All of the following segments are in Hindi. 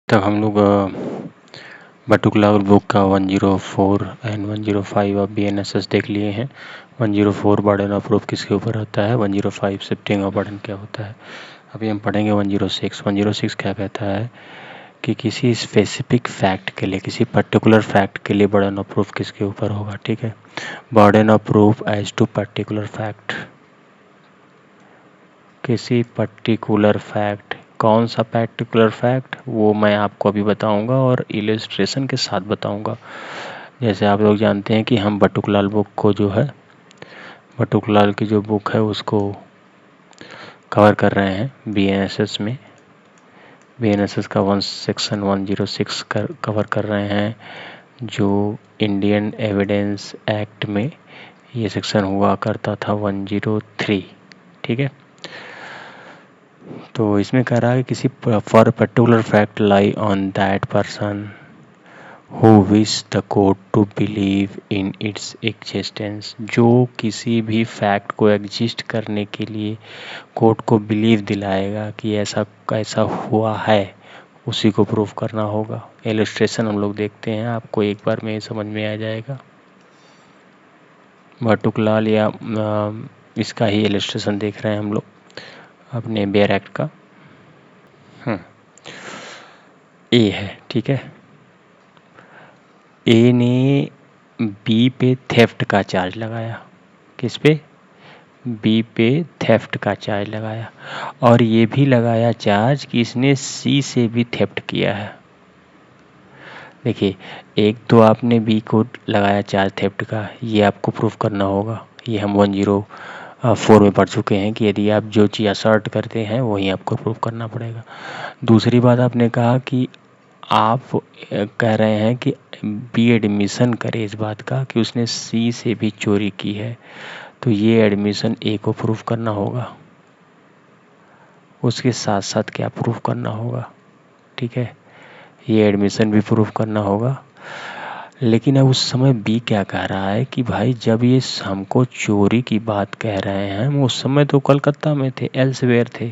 तब हम लोग बटुकलाल बुक का 104 एंड 105 ऑफ BNSS देख लिए हैं। 104 बर्डन ऑफ प्रूफ किसके ऊपर होता है, 105 शिफ्टिंग ऑफ बर्डन क्या होता है। अभी हम पढ़ेंगे 106। 106 क्या कहता है कि किसी स्पेसिफिक फैक्ट के लिए, किसी पर्टिकुलर फैक्ट के लिए बर्डन ऑफ प्रूफ किसके ऊपर होगा। ठीक है, burden of proof as to particular fact. किसी पर्टिकुलर फैक्ट, कौन सा पर्टिकुलर फैक्ट वो मैं आपको अभी बताऊंगा और इलस्ट्रेशन के साथ बताऊंगा। जैसे आप लोग जानते हैं कि हम बटुकलाल बुक को जो है, बटुकलाल की जो बुक है उसको कवर कर रहे हैं BNSS में। BNSS का सेक्शन 106 कवर कर रहे हैं, जो इंडियन एविडेंस एक्ट में ये सेक्शन हुआ करता था 103। ठीक है, तो इसमें कह रहा है कि किसी for particular fact lie on that person who wish the court to believe in its existence. जो किसी भी फैक्ट को एग्जिस्ट करने के लिए कोर्ट को बिलीव दिलाएगा कि ऐसा कैसा हुआ है, उसी को प्रूफ करना होगा। इलस्ट्रेशन हम लोग देखते हैं, आपको एक बार में समझ में आ जाएगा। बटुकलाल या इसका ही इलस्ट्रेशन देख रहे हैं हम लोग अपने बेयर एक्ट का। ए है, ठीक है। ए ने बी पे थेफ्ट का चार्ज लगाया। किस पे? बी पे थेफ्ट का चार्ज लगाया, और ये भी लगाया चार्ज कि इसने सी से भी थेफ्ट किया है। देखिए, एक तो आपने बी को लगाया चार्ज थेफ्ट का, ये आपको प्रूफ करना होगा। ये हम 104 में पढ़ चुके हैं कि यदि आप जो चीज़ असर्ट करते हैं वही आपको प्रूफ करना पड़ेगा। दूसरी बात आपने कहा कि आप कह रहे हैं कि बी एडमिशन करे इस बात का कि उसने सी से भी चोरी की है, तो ये एडमिशन ए को प्रूफ करना होगा। उसके साथ साथ क्या प्रूफ करना होगा, ठीक है, ये एडमिशन भी प्रूफ करना होगा। लेकिन अब उस समय बी क्या कह रहा है कि भाई जब ये हमको चोरी की बात कह रहे हैं, हम उस समय तो कलकत्ता में थे, एल्सवेयर थे।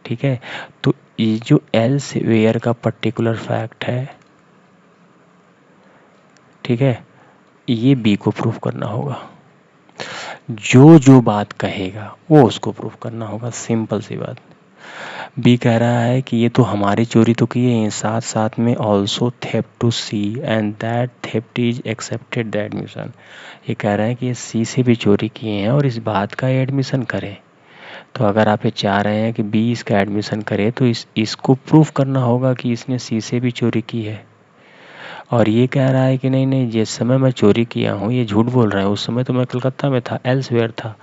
ठीक है, तो ये जो एल्सवेयर का पर्टिकुलर फैक्ट है, ठीक है, ये बी को प्रूफ करना होगा। जो बात कहेगा वो उसको प्रूफ करना होगा, सिंपल सी बात। बी कह रहा है कि ये तो हमारी चोरी तो किए हैं, साथ साथ में also theft to see and that theft is accepted the admission. ये कह रहे हैं कि ये सी से भी चोरी किए हैं और इस बात का एडमिशन करें। तो अगर आप ये चाह रहे हैं कि बी इसका एडमिशन करे, तो इसको प्रूफ करना होगा कि इसने सी से भी चोरी की है। और ये कह रहा है कि नहीं नहीं, जिस समय मैं चोरी किया हूँ ये झूठ बोल रहा है, उस समय तो मैं कलकत्ता में था, एल्सवेयर था।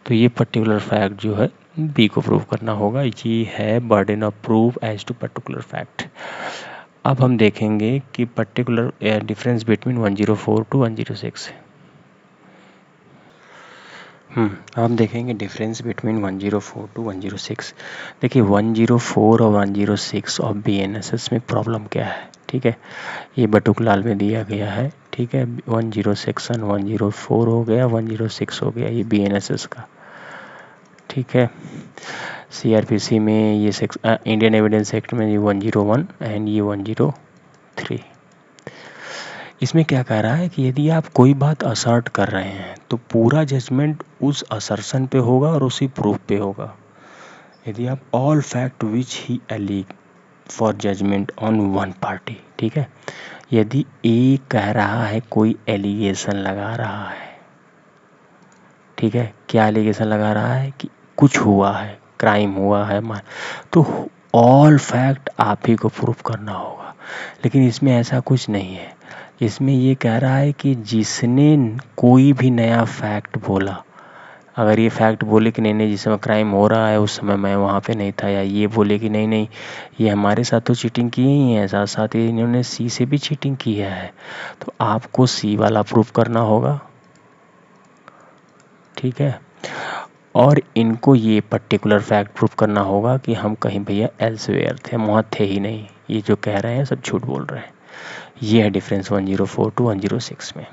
तो ये पर्टिकुलर फैक्ट जो है बी को प्रूव करना होगा। ये है burden of proof as to particular fact. अब हम देखेंगे कि पर्टिकुलर डिफरेंस बिटवीन 104 टू 106। हम देखेंगे डिफरेंस बिटवीन 104 टू 106। देखिए 104 और 106 ऑफ BNSS में प्रॉब्लम क्या है, ठीक है, ये बटुकलाल में दिया गया है। ठीक है, 10 सेक्शन 104 हो गया, 106 हो गया, ये BNSS का। ठीक है, CRPC में ये इंडियन एविडेंस एक्ट में ये 101 एंड ये 103। इसमें क्या कह रहा है कि यदि आप कोई बात असर्ट कर रहे हैं तो पूरा जजमेंट उस असर्शन पे होगा और उसी प्रूफ पे होगा। यदि आप all fact which he allege for judgement on one party, ठीक है, यदि ए कह रहा है कोई एलिगेशन लगा रहा है, ठीक है, क्या एलिगेशन लगा रहा है कि कुछ हुआ है, क्राइम हुआ है, तो ऑल फैक्ट आप ही को प्रूफ करना होगा। लेकिन इसमें ऐसा कुछ नहीं है। इसमें ये कह रहा है कि जिसने कोई भी नया फैक्ट बोला, अगर ये फैक्ट बोले कि नहीं नहीं जिस समय क्राइम हो रहा है उस समय मैं वहाँ पे नहीं था, या ये बोले कि नहीं नहीं ये हमारे साथ तो चीटिंग की ही है, साथ साथ ही इन्होंने सी से भी चीटिंग किया है, तो आपको सी वाला प्रूफ करना होगा। ठीक है, और इनको ये पर्टिकुलर फैक्ट प्रूफ करना होगा कि हम कहीं भैया एल्सवेयर थे, हम वहाँ थे ही नहीं, ये जो कह रहे हैं सब झूठ बोल रहे हैं। ये है डिफरेंस 104 टू 106 में।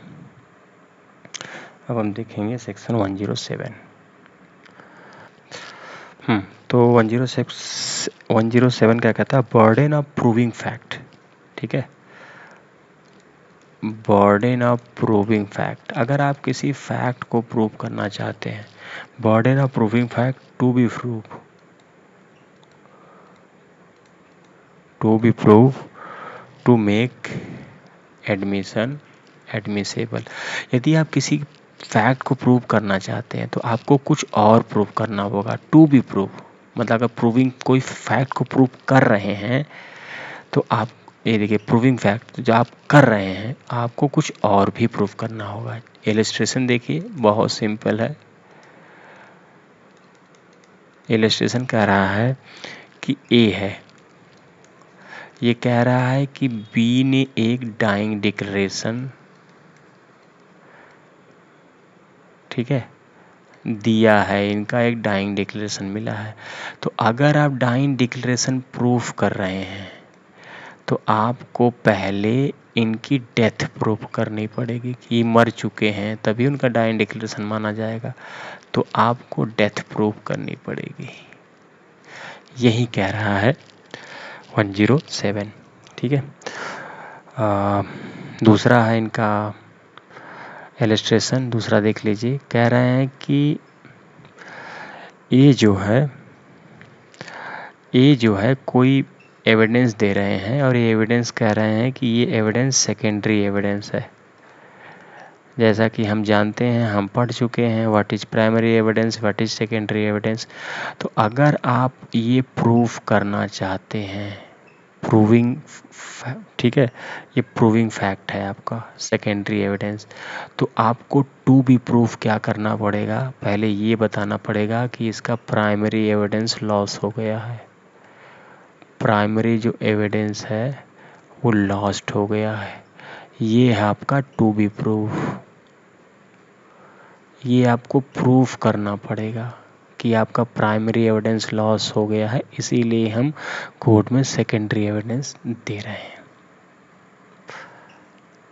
अब हम देखेंगे सेक्शन 107। तो 106 107 क्या कहता है, बर्डन ऑफ प्रूविंग फैक्ट, ठीक है, बर्डन ऑफ प्रूविंग फैक्ट। अगर आप किसी फैक्ट को प्रूव करना चाहते हैं, burden of proving fact to be prove to make admission admissible. यदि आप किसी फैक्ट को प्रूव करना चाहते हैं तो आपको कुछ और प्रूव करना होगा। टू बी प्रूव मतलब अगर प्रूविंग कोई फैक्ट को प्रूव कर रहे हैं तो आप ये देखिए, प्रूविंग फैक्ट जो आप कर रहे हैं आपको कुछ और भी प्रूव करना होगा। इलस्ट्रेशन देखिए, बहुत सिंपल है। इलस्ट्रेशन कह रहा है कि ए है, ये कह रहा है कि बी ने एक डाइंग डिक्लेरेशन, ठीक है, दिया है, इनका एक डाइंग डिक्लेरेशन मिला है। तो अगर आप डाइंग डिक्लेरेशन प्रूफ कर रहे हैं तो आपको पहले इनकी डेथ प्रूफ करनी पड़ेगी कि मर चुके हैं, तभी उनका डाइंग डिक्लेरेशन माना जाएगा। तो आपको डेथ प्रूफ करनी पड़ेगी, यही कह रहा है 107, ठीक है। दूसरा है इनका इलस्ट्रेशन, दूसरा देख लीजिए। कह रहे हैं कि ये जो है कोई एविडेंस दे रहे हैं और ये एविडेंस कह रहे हैं कि ये एविडेंस सेकेंडरी एविडेंस है। जैसा कि हम जानते हैं, हम पढ़ चुके हैं what is primary evidence, what is secondary evidence. तो अगर आप ये प्रूफ करना चाहते हैं, प्रूविंग, ठीक है, ये प्रूविंग फैक्ट है आपका सेकेंडरी एविडेंस, तो आपको टू बी प्रूफ क्या करना पड़ेगा, पहले ये बताना पड़ेगा कि इसका प्राइमरी एविडेंस लॉस हो गया है। प्राइमरी जो एविडेंस है वो लॉस्ट हो गया है, ये है आपका टू बी प्रूफ। ये आपको प्रूफ करना पड़ेगा कि आपका प्राइमरी एविडेंस लॉस हो गया है, इसीलिए हम कोर्ट में सेकेंडरी एविडेंस दे रहे हैं।